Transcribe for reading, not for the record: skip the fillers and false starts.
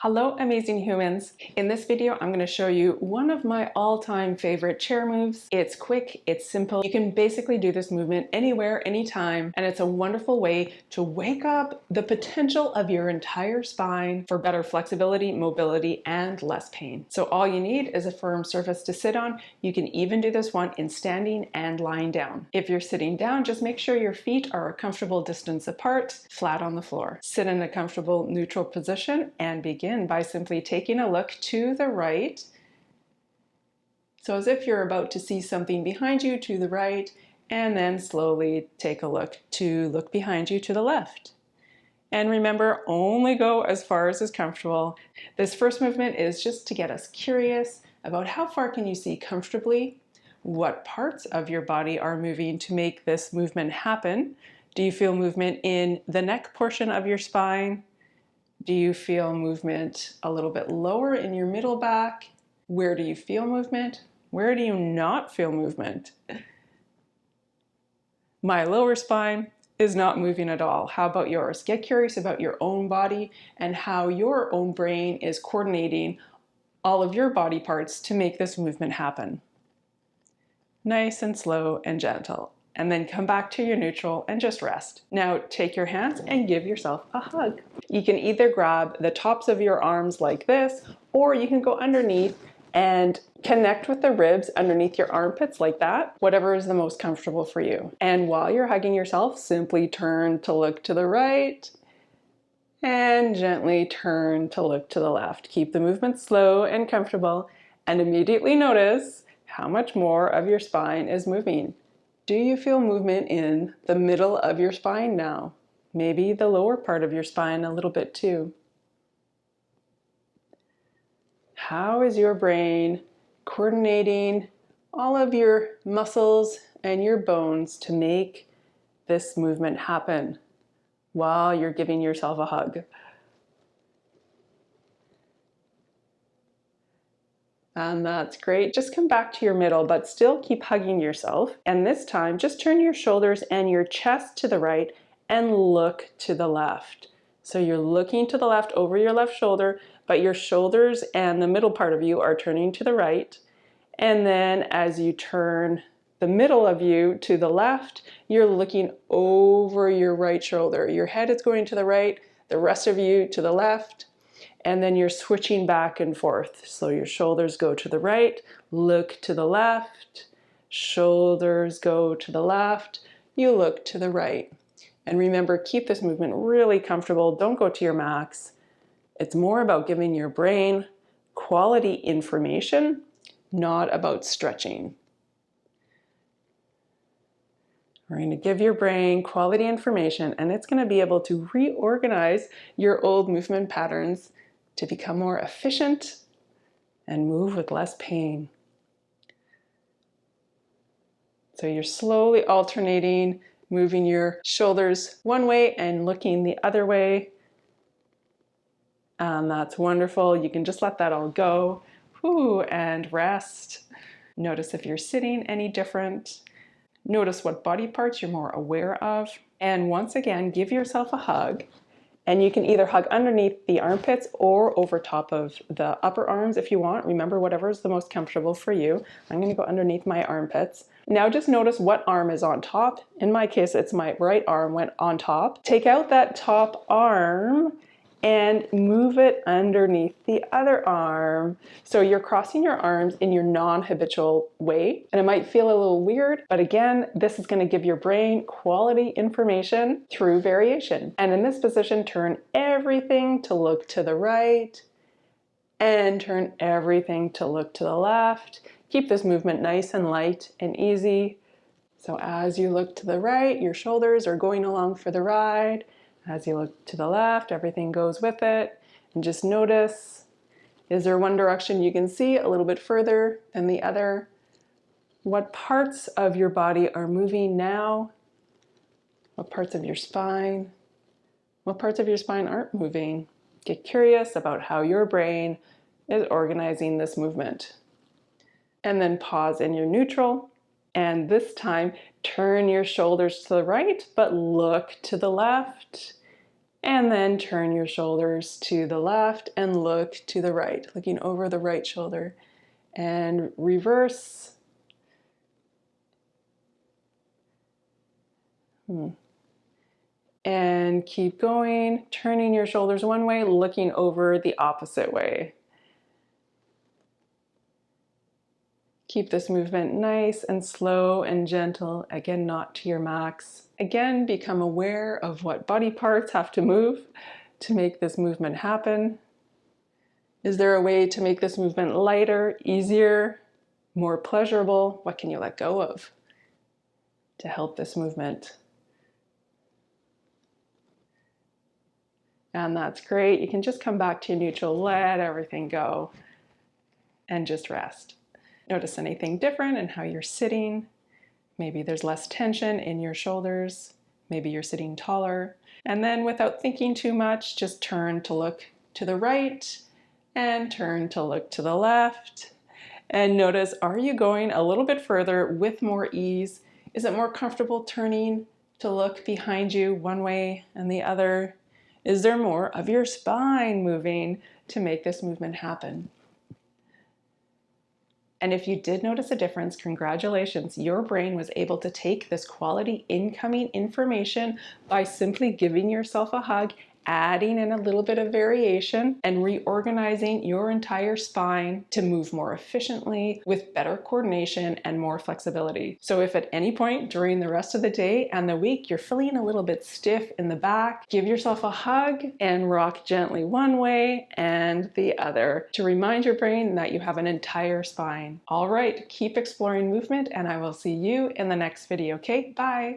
Hello, amazing humans. In this video, I'm going to show you one of my all-time favorite chair moves. It's quick, it's simple. You can basically do this movement anywhere, anytime, and it's a wonderful way to wake up the potential of your entire spine for better flexibility, mobility, and less pain. So all you need is a firm surface to sit on. You can even do this one in standing and lying down. If you're sitting down, just make sure your feet are a comfortable distance apart, flat on the floor. Sit in a comfortable neutral position and begin by simply taking a look to the right. So as if you're about to see something behind you to the right, and then slowly take a look behind you to the left. And remember, only go as far as is comfortable. This first movement is just to get us curious about how far can you see comfortably, what parts of your body are moving to make this movement happen. Do you feel movement in the neck portion of your spine? Do you feel movement a little bit lower in your middle back? Where do you feel movement? Where do you not feel movement? My lower spine is not moving at all. How about yours? Get curious about your own body and how your own brain is coordinating all of your body parts to make this movement happen. Nice and slow and gentle. And then come back to your neutral and just rest. Now take your hands and give yourself a hug. You can either grab the tops of your arms like this, or you can go underneath and connect with the ribs underneath your armpits like that, whatever is the most comfortable for you. And while you're hugging yourself, simply turn to look to the right and gently turn to look to the left. Keep the movement slow and comfortable and immediately notice how much more of your spine is moving. Do you feel movement in the middle of your spine now? Maybe the lower part of your spine a little bit too. How is your brain coordinating all of your muscles and your bones to make this movement happen while you're giving yourself a hug? And that's great. Just come back to your middle, but still keep hugging yourself. And this time, just turn your shoulders and your chest to the right and look to the left. So you're looking to the left over your left shoulder, but your shoulders and the middle part of you are turning to the right. And then as you turn the middle of you to the left, you're looking over your right shoulder. Your head is going to the right, the rest of you to the left. And then you're switching back and forth. So your shoulders go to the right, look to the left, shoulders go to the left, you look to the right. And remember, keep this movement really comfortable. Don't go to your max. It's more about giving your brain quality information, not about stretching. We're going to give your brain quality information, and it's going to be able to reorganize your old movement patterns to become more efficient and move with less pain. So you're slowly alternating, moving your shoulders one way and looking the other way. And that's wonderful. You can just let that all go. And rest. Notice if you're sitting any different. Notice what body parts you're more aware of. And once again, give yourself a hug. And you can either hug underneath the armpits or over top of the upper arms if you want. Remember, whatever is the most comfortable for you. I'm going to go underneath my armpits. Now just notice what arm is on top. In my case, it's my right arm went on top. Take out that top arm and move it underneath the other arm. So you're crossing your arms in your non-habitual way, and it might feel a little weird, but again, this is going to give your brain quality information through variation. And in this position, turn everything to look to the right and turn everything to look to the left. Keep this movement nice and light and easy. So as you look to the right, your shoulders are going along for the ride. As you look to the left, everything goes with it. And just notice, is there one direction you can see a little bit further than the other? What parts of your body are moving now? What parts of your spine? What parts of your spine aren't moving? Get curious about how your brain is organizing this movement. And then pause in your neutral. And this time, turn your shoulders to the right, but look to the left. And then turn your shoulders to the left and look to the right, looking over the right shoulder. And reverse. And keep going, turning your shoulders one way, looking over the opposite way. Keep this movement nice and slow and gentle, again, not to your max. Again, become aware of what body parts have to move to make this movement happen. Is there a way to make this movement lighter, easier, more pleasurable? What can you let go of to help this movement? And that's great. You can just come back to neutral, let everything go, and just rest. Notice anything different in how you're sitting. Maybe there's less tension in your shoulders. Maybe you're sitting taller. And then without thinking too much, just turn to look to the right and turn to look to the left. And notice, are you going a little bit further with more ease? Is it more comfortable turning to look behind you one way and the other? Is there more of your spine moving to make this movement happen? And if you did notice a difference, congratulations, your brain was able to take this quality incoming information by simply giving yourself a hug, adding in a little bit of variation, and reorganizing your entire spine to move more efficiently with better coordination and more flexibility. So if at any point during the rest of the day and the week you're feeling a little bit stiff in the back, give yourself a hug and rock gently one way and the other to remind your brain that you have an entire spine. All right, keep exploring movement, and I will see you in the next video. Okay, bye.